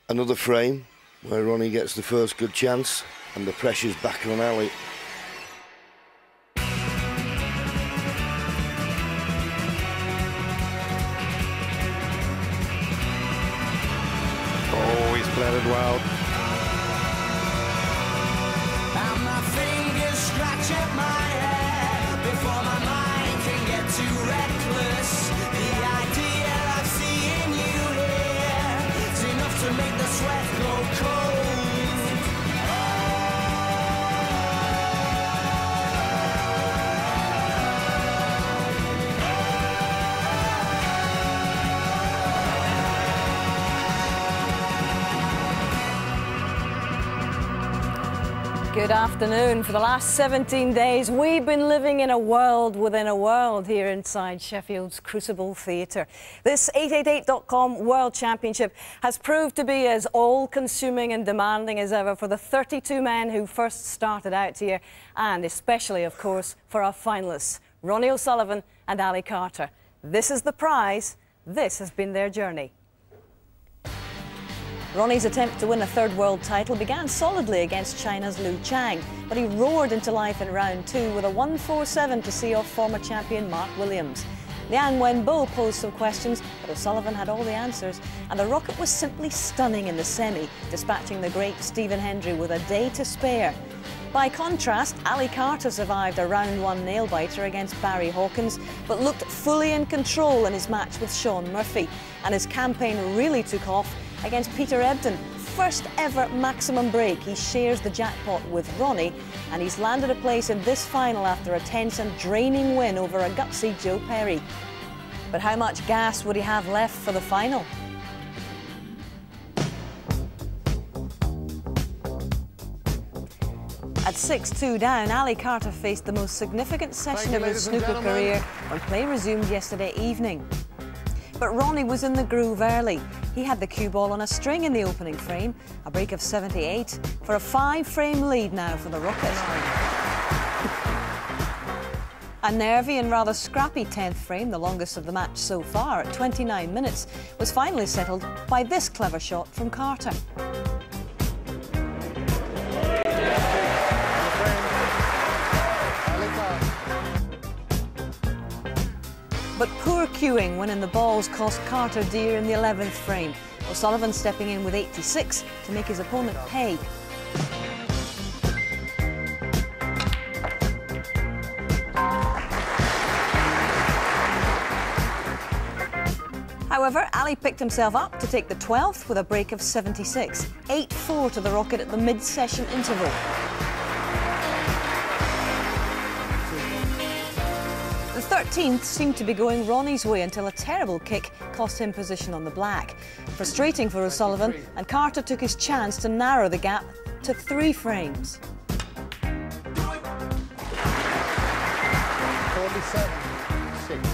Another frame where Ronnie gets the first good chance and the pressure's back on Ali. Oh, he's played it well. And my fingers scratch at my head before my mind can get too reckless. The idea of seeing you here is enough to make the sweat go cold. Good afternoon. For the last 17 days, we've been living in a world within a world here inside Sheffield's Crucible Theatre. This 888.com World Championship has proved to be as all-consuming and demanding as ever for the 32 men who first started out here, and especially, of course, for our finalists, Ronnie O'Sullivan and Ali Carter. This is the prize. This has been their journey. Ronnie's attempt to win a third world title began solidly against China's Liu Chang, but he roared into life in round two with a 1-4-7 to see off former champion Mark Williams. Liang Wenbo posed some questions, but O'Sullivan had all the answers, and the rocket was simply stunning in the semi, dispatching the great Stephen Hendry with a day to spare. By contrast, Ali Carter survived a round one nail-biter against Barry Hawkins, but looked fully in control in his match with Sean Murphy, and his campaign really took off against Peter Ebdon. First ever maximum break. He shares the jackpot with Ronnie, and he's landed a place in this final after a tense and draining win over a gutsy Joe Perry. But how much gas would he have left for the final? At 6-2 down, Ali Carter faced the most significant session of his snooker career when play resumed yesterday evening. But Ronnie was in the groove early. He had the cue ball on a string in the opening frame, a break of 78, for a 5-frame lead now for the Rocket. A nervy and rather scrappy 10th frame, the longest of the match so far at 29 minutes, was finally settled by this clever shot from Carter. But poor cueing when in the balls cost Carter dear in the 11th frame. O'Sullivan stepping in with 86 to make his opponent pay. However, Ali picked himself up to take the 12th with a break of 76. 8-4 to the Rocket at the mid-session interval. The 13th seemed to be going Ronnie's way until a terrible kick cost him position on the black. Frustrating for O'Sullivan, and Carter took his chance to narrow the gap to 3 frames. 47-6.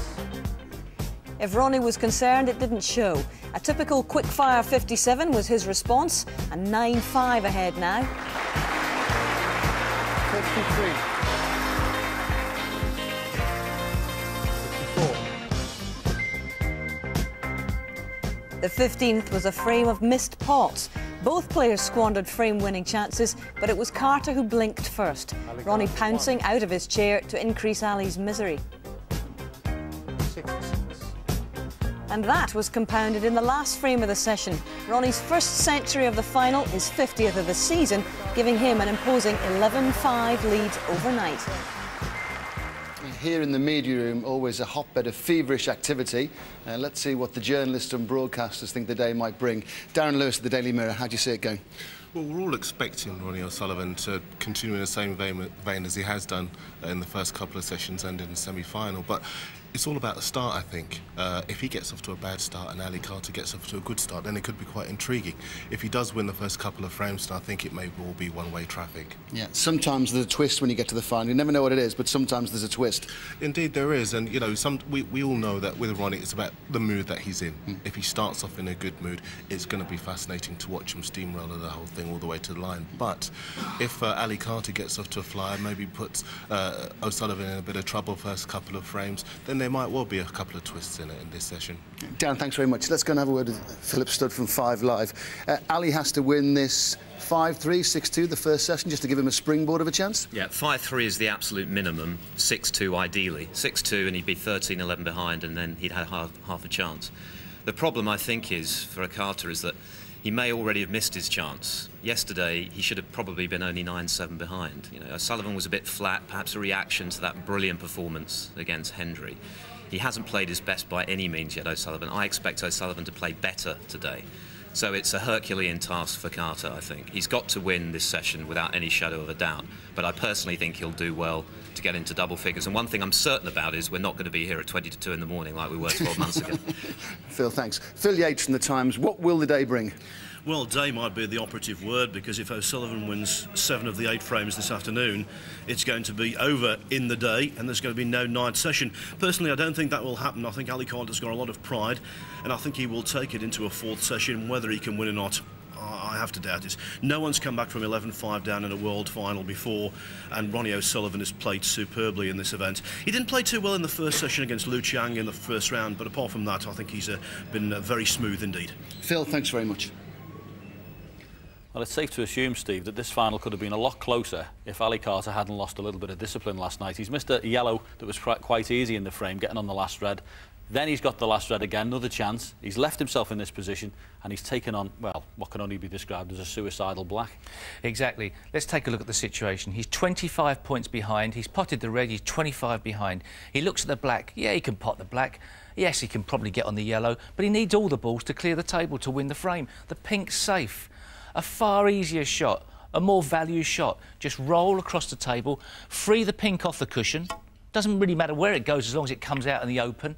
If Ronnie was concerned, it didn't show. A typical quick-fire 57 was his response, and 9-5 ahead now. 53. The 15th was a frame of missed pots. Both players squandered frame-winning chances, but it was Carter who blinked first. Ronnie pouncing out of his chair to increase Ali's misery. 66. And that was compounded in the last frame of the session. Ronnie's first century of the final, his 50th of the season, giving him an imposing 11-5 lead overnight. Here in the media room, always a hotbed of feverish activity. Let's see what the journalists and broadcasters think the day might bring. Darren Lewis of the Daily Mirror, how do you see it going? Well, we're all expecting Ronnie O'Sullivan to continue in the same vein as he has done in the first couple of sessions and in the semi-final, but It's all about the start, I think. If he gets off to a bad start and Ali Carter gets off to a good start, then it could be quite intriguing. If he does win the first couple of frames, then I think it may all be one-way traffic. Yeah, sometimes there's a twist when you get to the final. You never know what it is, but sometimes there's a twist. Indeed there is, and you know, we all know that with Ronnie it's about the mood that he's in. If he starts off in a good mood, it's going to be fascinating to watch him steamroller the whole thing all the way to the line. But if Ali Carter gets off to a flyer, maybe puts O'Sullivan in a bit of trouble first couple of frames, then there might well be a couple of twists in it in this session. Dan, thanks very much. Let's go and have a word with Philip Studd from 5 Live. Ali has to win this 5-3, 6-2, the first session, just to give him a springboard of a chance? Yeah, 5-3 is the absolute minimum, 6-2 ideally. 6-2 and he'd be 13-11 behind and then he'd have half a chance. The problem, I think, is for a Carter is that he may already have missed his chance. Yesterday, he should have probably been only 9-7 behind. You know, O'Sullivan was a bit flat, perhaps a reaction to that brilliant performance against Hendry. He hasn't played his best by any means yet, O'Sullivan. I expect O'Sullivan to play better today. So it's a Herculean task for Carter, I think. He's got to win this session without any shadow of a doubt. But I personally think he'll do well to get into double figures. And one thing I'm certain about is we're not going to be here at 20 to 2 in the morning like we were 12 months ago. Phil, thanks. Phil Yates from The Times, what will the day bring? Well, day might be the operative word, because if O'Sullivan wins 7 of the 8 frames this afternoon, it's going to be over in the day and there's going to be no night session. Personally, I don't think that will happen. I think Ali Carter's got a lot of pride and I think he will take it into a 4th session. Whether he can win or not, I have to doubt it. No one's come back from 11-5 down in a world final before, and Ronnie O'Sullivan has played superbly in this event. He didn't play too well in the first session against Liu Chang in the first round, but apart from that, I think he's been very smooth indeed. Phil, thanks very much. Well, it's safe to assume, Steve, that this final could have been a lot closer if Ali Carter hadn't lost a little bit of discipline last night. He's missed a yellow that was quite easy in the frame, getting on the last red. Then he's got the last red again, another chance. He's left himself in this position and he's taken on, well, what can only be described as a suicidal black. Exactly. Let's take a look at the situation. He's 25 points behind. He's potted the red, he's 25 behind. He looks at the black. Yeah, he can pot the black. Yes, he can probably get on the yellow, but he needs all the balls to clear the table to win the frame. The pink's safe. A far easier shot, a more value shot. Just roll across the table, free the pink off the cushion. Doesn't really matter where it goes as long as it comes out in the open.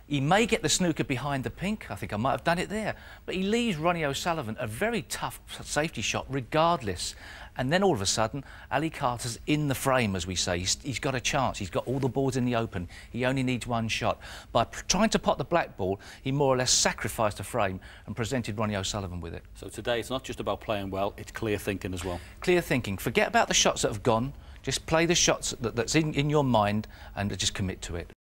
He may get the snooker behind the pink. I think I might have done it there. But he leaves Ronnie O'Sullivan a very tough safety shot regardless. And then all of a sudden, Ali Carter's in the frame, as we say. He's got a chance. He's got all the boards in the open. He only needs one shot. By trying to pot the black ball, he more or less sacrificed the frame and presented Ronnie O'Sullivan with it. So today, it's not just about playing well, it's clear thinking as well. Clear thinking. Forget about the shots that have gone. Just play the shots that's in your mind and just commit to it.